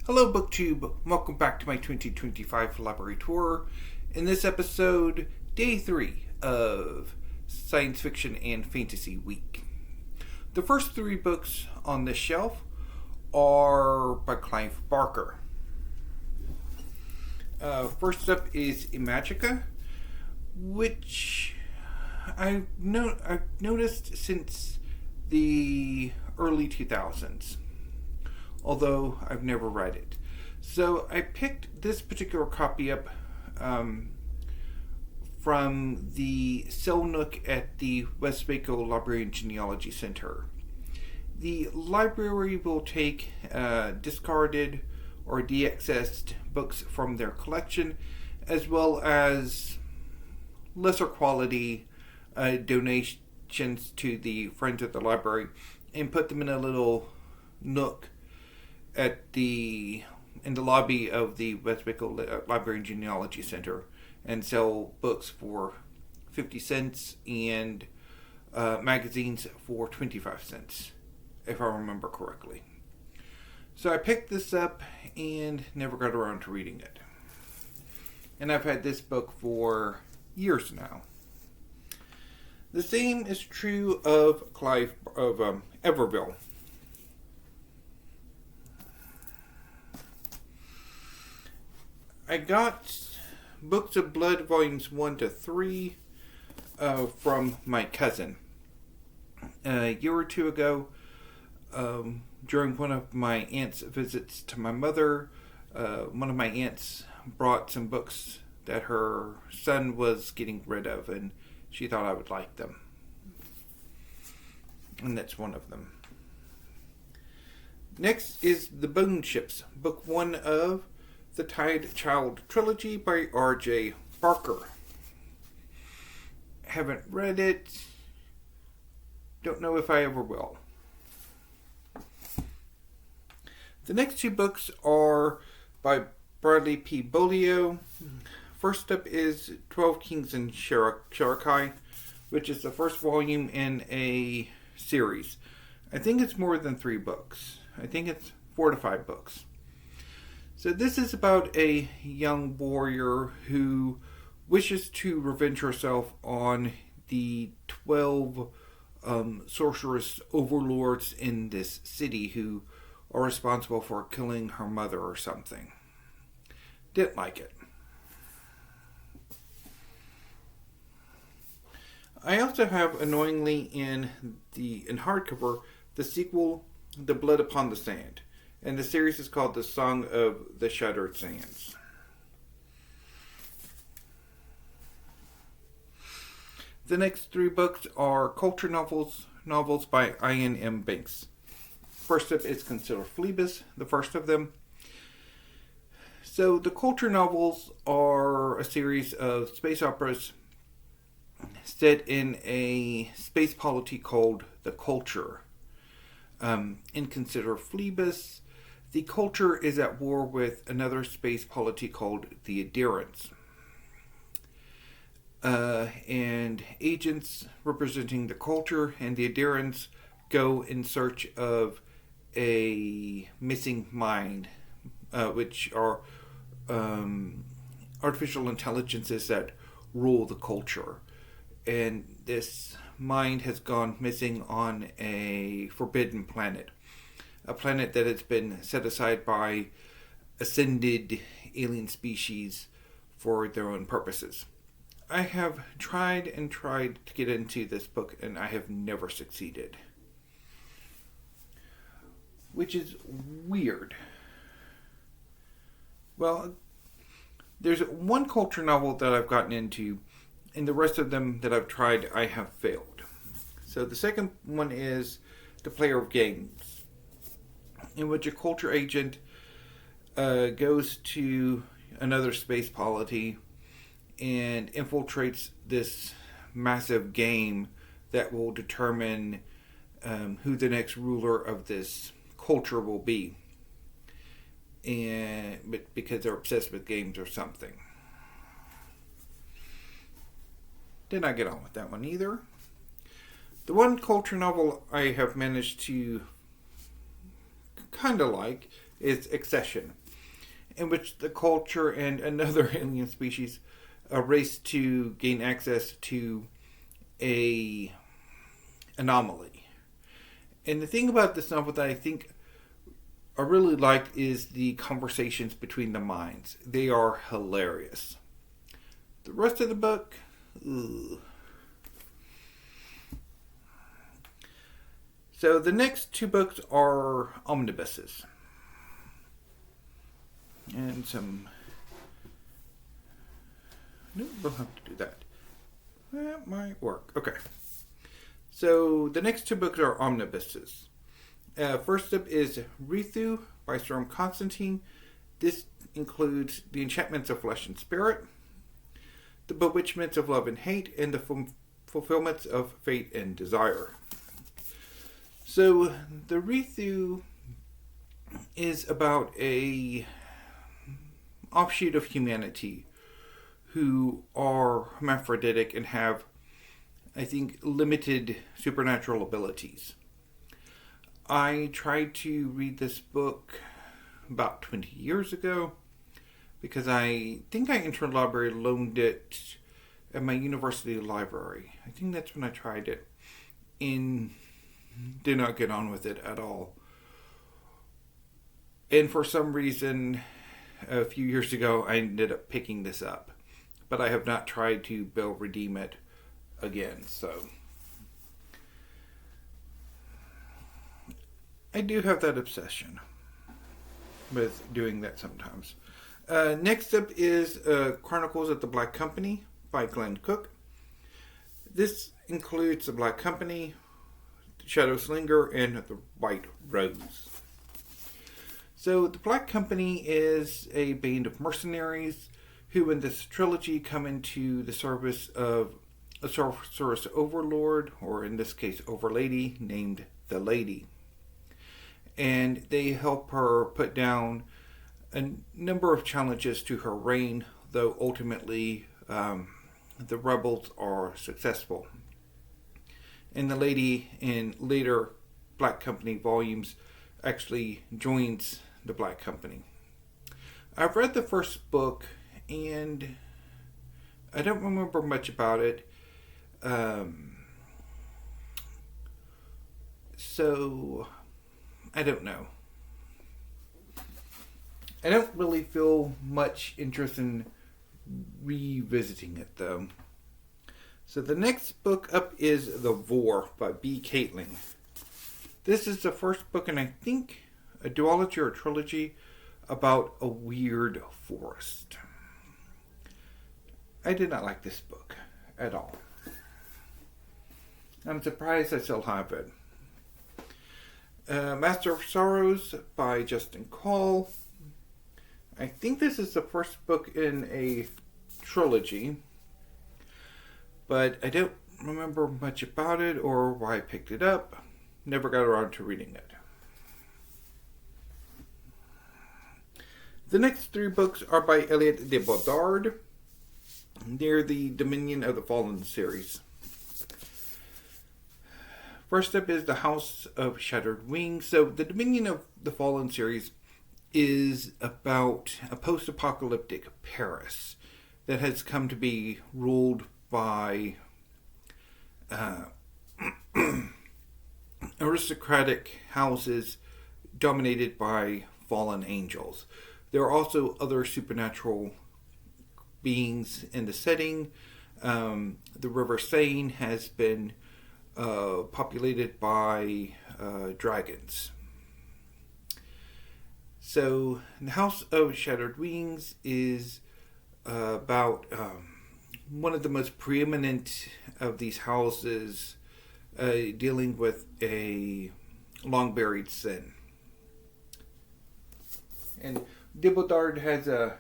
Hello, BookTube. Welcome back to my 2025 library tour. In this episode, day 3 of Science Fiction and Fantasy Week. The first 3 books on this shelf are by Clive Barker. First up is Imagica, which I've noticed since the early 2000s. Although I've never read it. So I picked this particular copy up from the Cell Nook at the Westvaco Library and Genealogy Center. The library will take discarded or deaccessed books from their collection, as well as lesser quality donations to the Friends of the Library, and put them in a little nook in the lobby of the Westvaco Library and Genealogy Center, and sell books for 50 cents and magazines for 25 cents, if I remember correctly. So I picked this up and never got around to reading it. And I've had this book for years now. The same is true of Everville. I got Books of Blood volumes 1 to 3 from my cousin. A year or two ago, during one of my aunt's visits to my mother, one of my aunts brought some books that her son was getting rid of, and she thought I would like them. And that's one of them. Next is The Bone Ships, book 1 of The Tide Child Trilogy by R.J. Barker. Haven't read it. Don't know if I ever will. The next 2 books are by Bradley P. Bolio. First up is 12 Kings and Sharakai, which is the first volume in a series. I think it's more than 3 books. I think it's 4 to 5 books. So this is about a young warrior who wishes to revenge herself on the 12 sorceress overlords in this city who are responsible for killing her mother or something. Didn't like it. I also have, annoyingly, in hardcover, the sequel, The Blood Upon the Sand. And the series is called The Song of the Shattered Sands. The next 3 books are culture novels by Ian M. Banks. First up is Consider Phlebas, the first of them. So the culture novels are a series of space operas set in a space polity called the Culture. In Consider Phlebas, the Culture is at war with another space polity called the Adherents. And agents representing the Culture and the Adherents go in search of a missing mind, which are artificial intelligences that rule the Culture. And this mind has gone missing on a forbidden planet. A planet that has been set aside by ascended alien species for their own purposes. I have tried to get into this book, and I have never succeeded. Which is weird. Well, there's one culture novel that I've gotten into, and the rest of them that I've tried, I have failed. So the second one is The Player of Games, in which a culture agent goes to another space polity and infiltrates this massive game that will determine who the next ruler of this culture will be. But because they're obsessed with games or something. Did not get on with that one either. The one culture novel I have managed to kind of like is Accession, in which the culture and another alien species race to gain access to a anomaly. And the thing about this novel that I think I really like is the conversations between the minds. They are hilarious. The rest of the book, ugh. So the next two books are omnibuses. And some... No, we'll have to do that. That might work. Okay. So the next two books are omnibuses. First up is Rithu by Storm Constantine. This includes The Enchantments of Flesh and Spirit, The Bewitchments of Love and Hate, and The Fulfillments of Fate and Desire. So the Rithu is about a offshoot of humanity who are hermaphroditic and have, I think, limited supernatural abilities. I tried to read this book about 20 years ago because I think I interlibrary loaned it at my university library. I think that's when I tried it and did not get on with it at all. And for some reason, a few years ago, I ended up picking this up. But I have not tried to redeem it again, so... I do have that obsession with doing that sometimes. Next up is Chronicles of the Black Company by Glenn Cook. This includes the Black Company, Shadow Slinger, and the White Rose. So the Black Company is a band of mercenaries who in this trilogy come into the service of a sorceress overlord, or in this case overlady, named the Lady. And they help her put down a number of challenges to her reign, though ultimately the rebels are successful. And the Lady in later Black Company volumes actually joins the Black Company. I've read the first book and I don't remember much about it. So I don't know. I don't really feel much interest in revisiting it, though. So the next book up is The Vor by B. Caitling. This is the first book in, I think, a duology or a trilogy about a weird forest. I did not like this book at all. I'm surprised I still have it. Master of Sorrows by Justin Call. I think this is the first book in a trilogy, but I don't remember much about it or why I picked it up. Never got around to reading it. The next three books are by Elliot de Bodard. They're the Dominion of the Fallen series. First up is The House of Shattered Wings. So the Dominion of the Fallen series is about a post-apocalyptic Paris that has come to be ruled by aristocratic houses dominated by fallen angels. There are also other supernatural beings in the setting. The River Seine has been populated by dragons. So, the House of Shattered Wings is about one of the most preeminent of these houses dealing with a long-buried sin. And de Bodard has a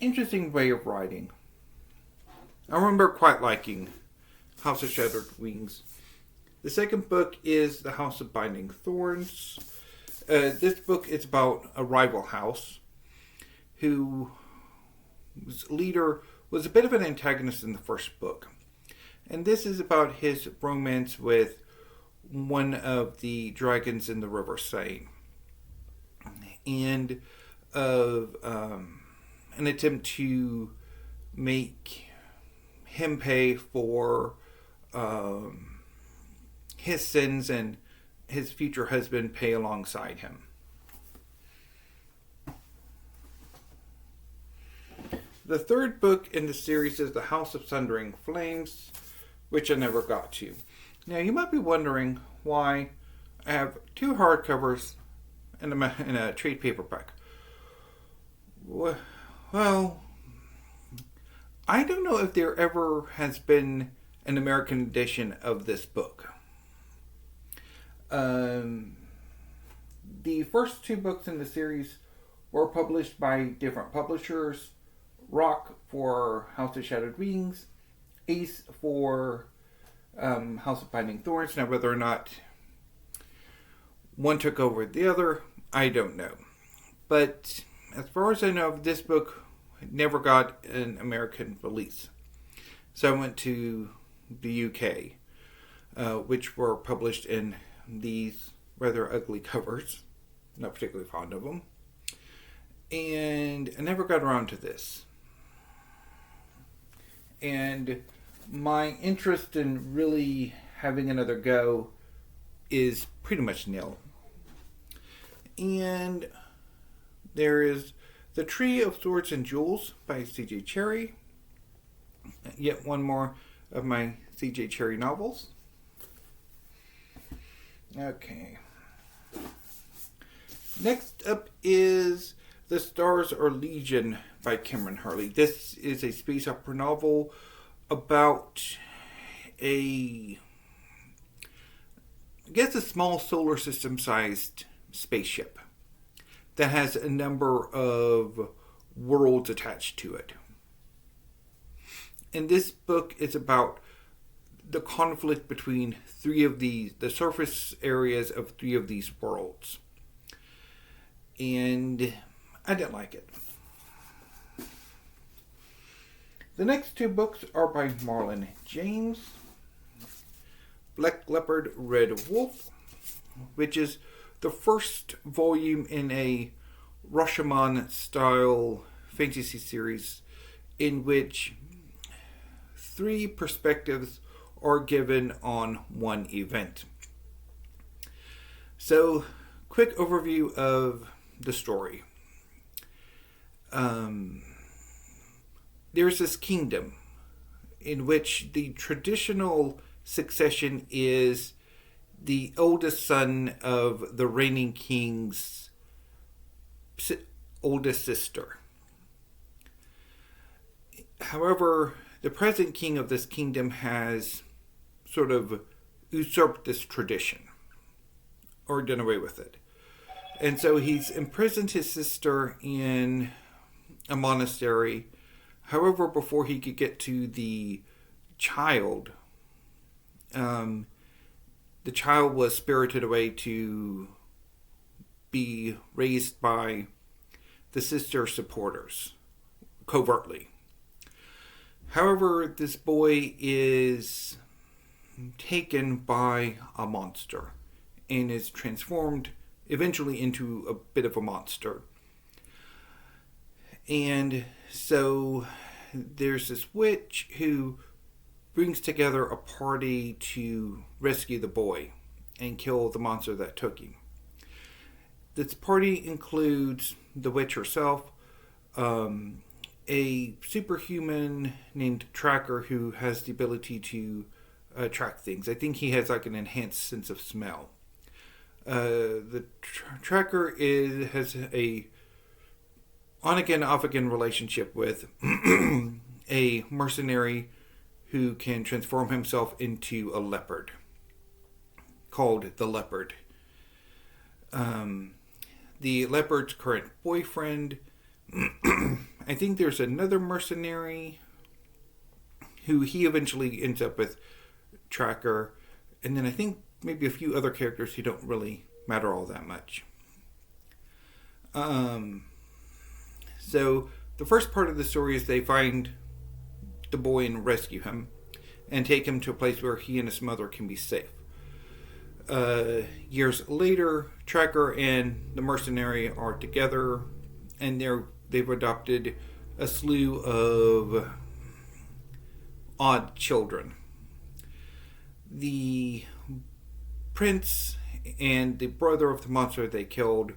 interesting way of writing. I remember quite liking House of Shattered Wings. The second book is The House of Binding Thorns. This book is about a rival house whose leader was a bit of an antagonist in the first book. And this is about his romance with one of the dragons in the River Seine. and of an attempt to make him pay for his sins and his future husband pay alongside him. The third book in the series is The House of Sundering Flames, which I never got to. Now, you might be wondering why I have 2 hardcovers and a trade paperback. Well, I don't know if there ever has been an American edition of this book. The first 2 books in the series were published by different publishers. Rock for House of Shattered Wings, Ace for House of Binding Thorns. Now, whether or not one took over the other, I don't know. But as far as I know, this book never got an American release. So I went to the UK, which were published in these rather ugly covers. Not particularly fond of them. And I never got around to this. And my interest in really having another go is pretty much nil. And there is The Tree of Swords and Jewels by C.J. Cherryh. Yet one more of my C.J. Cherryh novels. Okay. Next up is The Stars Are Legion by Cameron Harley. This is a space opera novel about a small solar system sized spaceship that has a number of worlds attached to it. And this book is about the conflict between the surface areas of 3 of these worlds. And I didn't like it. The next 2 books are by Marlon James. Black Leopard, Red Wolf, which is the first volume in a Rashomon style fantasy series in which 3 perspectives are given on one event. So, quick overview of the story. There's this kingdom in which the traditional succession is the oldest son of the reigning king's oldest sister. However, the present king of this kingdom has sort of usurped this tradition or done away with it. And so he's imprisoned his sister in a monastery. However, before he could get to the child was spirited away to be raised by the sister supporters, covertly. However, this boy is taken by a monster and is transformed eventually into a bit of a monster. And so there's this witch who brings together a party to rescue the boy and kill the monster that took him. This party includes the witch herself, a superhuman named Tracker who has the ability to track things. I think he has like an enhanced sense of smell. The Tracker has a on-again, off-again relationship with a mercenary who can transform himself into a leopard, called the Leopard. The leopard's current boyfriend, I think there's another mercenary who he eventually ends up with Tracker, and then I think maybe a few other characters who don't really matter all that much. So the first part of the story is they find the boy and rescue him and take him to a place where he and his mother can be safe. Years later, Tracker and the mercenary are together, and they've adopted a slew of odd children. The prince and the brother of the monster they killed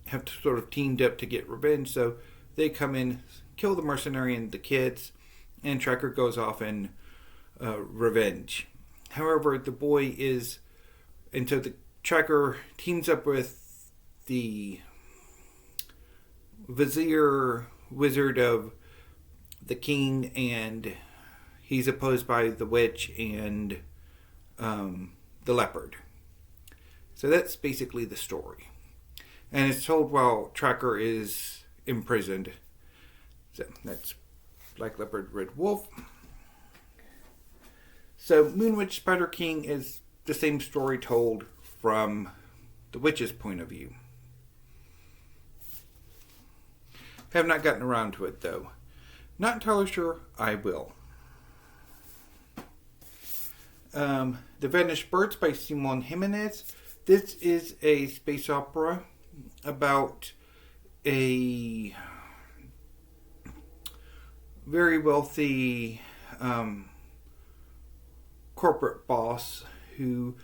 have sort of teamed up to get revenge, so they come in, kill the mercenary and the kids, and Tracker goes off in revenge. However, the boy is, and so the Tracker teams up with the wizard of the king, and he's opposed by the witch and the leopard. So that's basically the story. And it's told while Tracker is imprisoned. So that's Black Leopard, Red Wolf. So Moon Witch, Spider King is the same story told from the witch's point of view. Have not gotten around to it though. Not entirely sure I will. The Vanished Birds by Simon Jimenez. This is a space opera about a very wealthy corporate boss who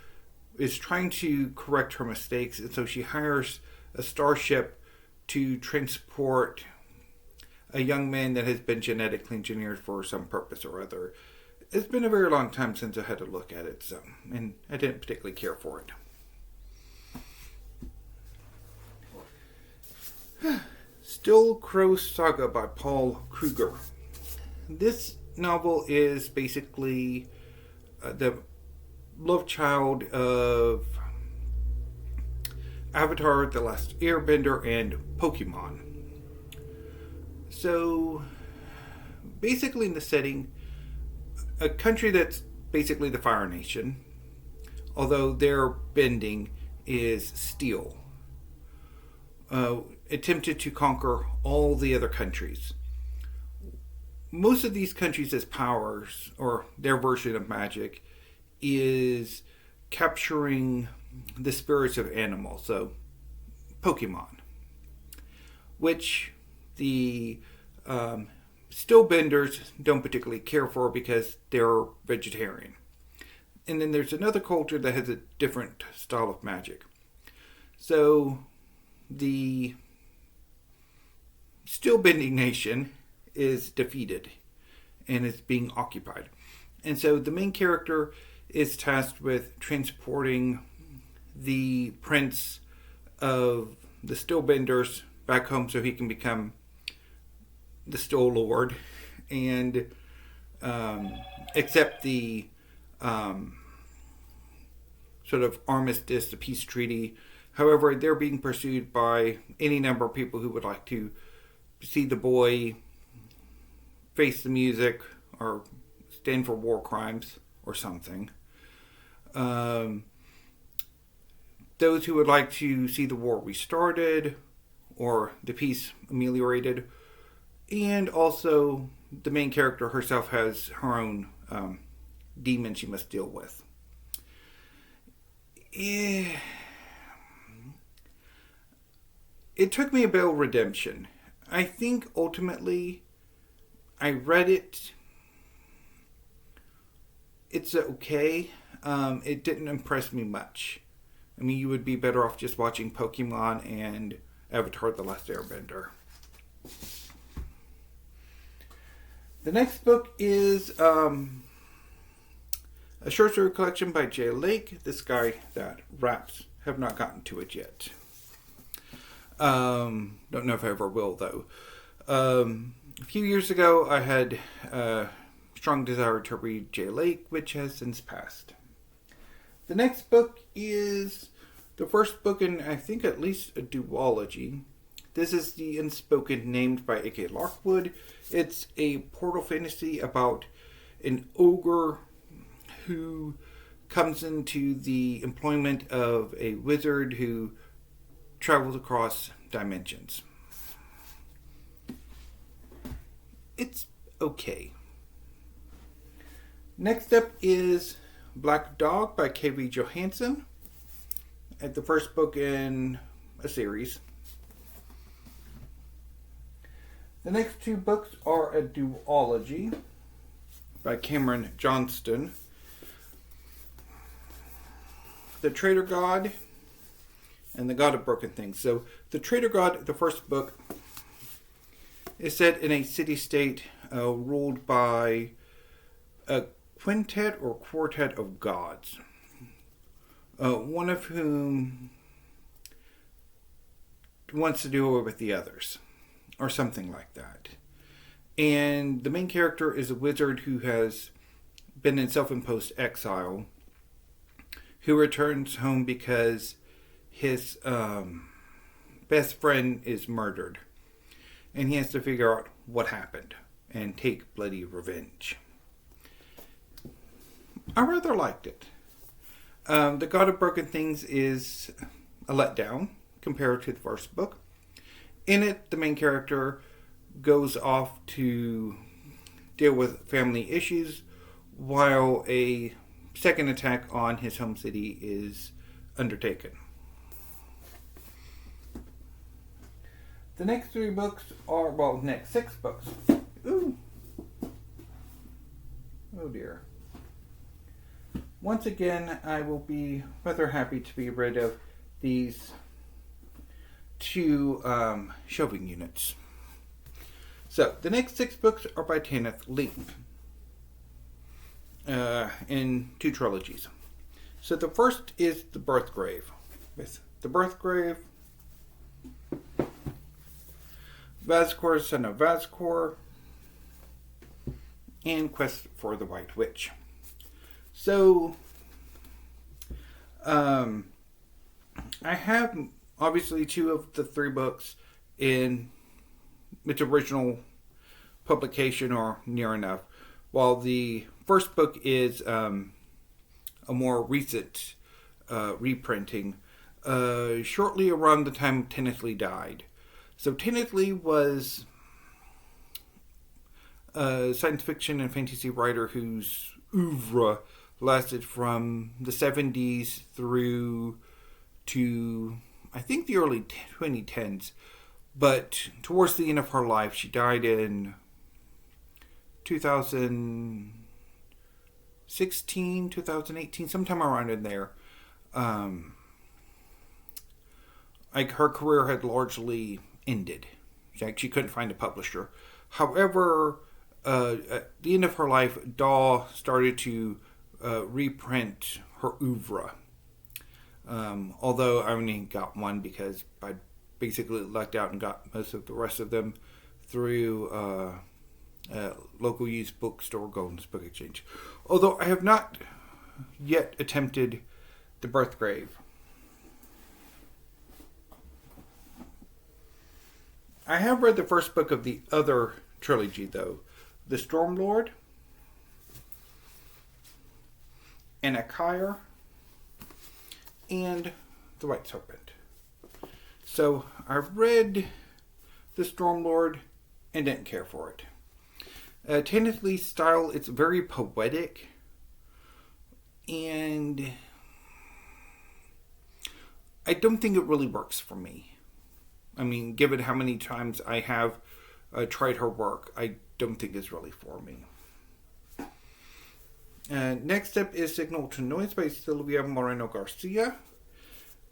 is trying to correct her mistakes, and so she hires a starship to transport a young man that has been genetically engineered for some purpose or other. It's been a very long time since I had to look at it, and I didn't particularly care for it. Still Crow Saga by Paul Kruger. This novel is basically the love child of Avatar, The Last Airbender, and Pokemon. So, basically in the setting, a country that's basically the Fire Nation, although their bending is steel, attempted to conquer all the other countries. Most of these countries' powers, or their version of magic, is capturing the spirits of animals, so Pokemon, which the still benders don't particularly care for because they're vegetarian. And then there's another culture that has a different style of magic. So the still bending nation is defeated and is being occupied. And so the main character is tasked with transporting the prince of the still benders back home so he can become the Still Lord and accept the sort of armistice, the peace treaty. However, they're being pursued by any number of people who would like to see the boy face the music or stand for war crimes or something. Those who would like to see the war restarted or the peace ameliorated. And also, the main character herself has her own demon she must deal with. It took me a bit of redemption. I think ultimately, I read it. It's okay. It didn't impress me much. I mean, you would be better off just watching Pokemon and Avatar: The Last Airbender. The next book is a short story collection by Jay Lake, this guy that raps. Have not gotten to it yet. Don't know if I ever will, though. A few years ago, I had a strong desire to read Jay Lake, which has since passed. The next book is the first book in, I think, at least a duology. This is The Unspoken, named by A.K. Lockwood. It's a portal fantasy about an ogre who comes into the employment of a wizard who travels across dimensions. It's okay. Next up is Black Dog by K.V. Johansson. at the first book in a series. The next two books are a duology by Cameron Johnston. The Traitor God and the God of Broken Things. So, The Traitor God, the first book, is set in a city-state ruled by a quintet or quartet of gods. One of whom wants to do away with the others, or something like that. And the main character is a wizard who has been in self-imposed exile, who returns home because his best friend is murdered. And he has to figure out what happened and take bloody revenge. I rather liked it. The God of Broken Things is a letdown compared to the first book. In it, the main character goes off to deal with family issues while a second attack on his home city is undertaken. The next three books are, next 6 books. Ooh. Oh dear. Once again, I will be rather happy to be rid of these 2 shelving units. So, the next 6 books are by Tanith Lee in 2 trilogies. So, the first is The Birthgrave, with The Birthgrave, Vazcor, Son of Vazcor, and Quest for the White Witch. So, I have obviously 2 of the 3 books in its original publication or near enough, while the first book is a more recent reprinting shortly around the time Tanith Lee died. So Tanith Lee was a science fiction and fantasy writer whose oeuvre lasted from the 70s through to, I think, the early 2010s. But towards the end of her life, she died in 2016, 2018, sometime around in there. Her career had largely ended. She couldn't find a publisher. However, at the end of her life, Daw started to reprint her oeuvre. Although I only got one because I basically lucked out and got most of the rest of them through local used bookstore, Golden's Book Exchange. Although I have not yet attempted The Birthgrave. I have read the first book of the other trilogy, though. The Stormlord, Anarchier, and The White Serpent. So, I've read The Stormlord and didn't care for it. Tanith Lee's style, it's very poetic, and I don't think it really works for me. I mean, given how many times I have tried her work, I don't think it's really for me. Next up is Signal to Noise by Silvia Moreno Garcia.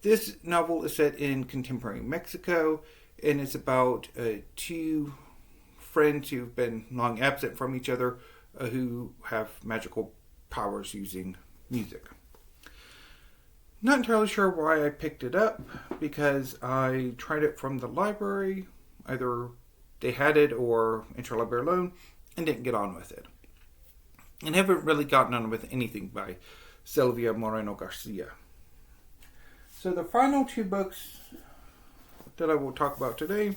This novel is set in contemporary Mexico, and it's about 2 friends who've been long absent from each other who have magical powers using music. Not entirely sure why I picked it up, because I tried it from the library. Either they had it or interlibrary loan, and didn't get on with it. And haven't really gotten on with anything by Silvia Moreno Garcia. So the final 2 books that I will talk about today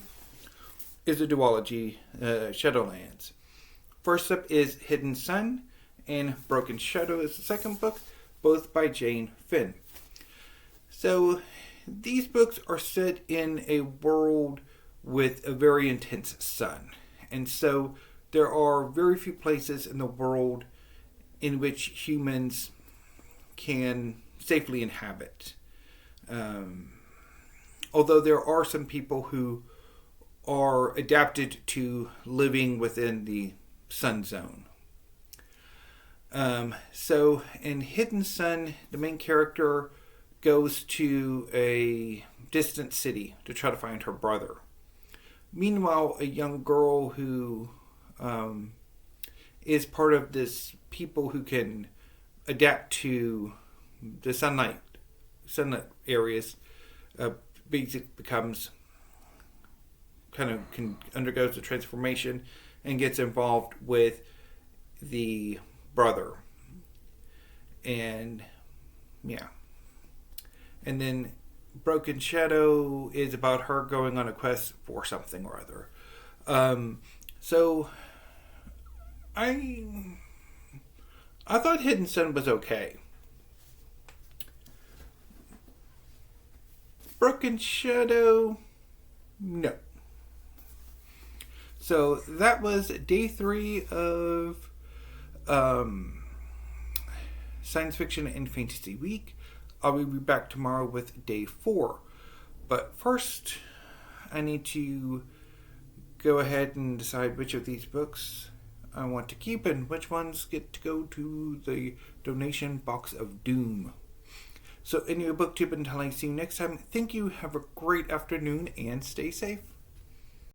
is a duology, Shadowlands. First up is Hidden Sun, and Broken Shadow is the second book, both by Jane Finn. So these books are set in a world with a very intense sun. And so there are very few places in the world in which humans can safely inhabit. Although there are some people who are adapted to living within the sun zone. So in Hidden Sun, the main character goes to a distant city to try to find her brother. Meanwhile, a young girl who is part of this people who can adapt to the sunlight areas, becomes undergoes the transformation and gets involved with the brother. And yeah. And then Broken Shadow is about her going on a quest for something or other. So I thought Hidden Sun was okay. Broken Shadow, no. So that was day 3 of Science Fiction and Fantasy Week. I will be back tomorrow with day 4. But first, I need to go ahead and decide which of these books I want to keep and which ones get to go to the donation box of doom. So, in your booktube, until I see you next time, thank you, have a great afternoon, and stay safe.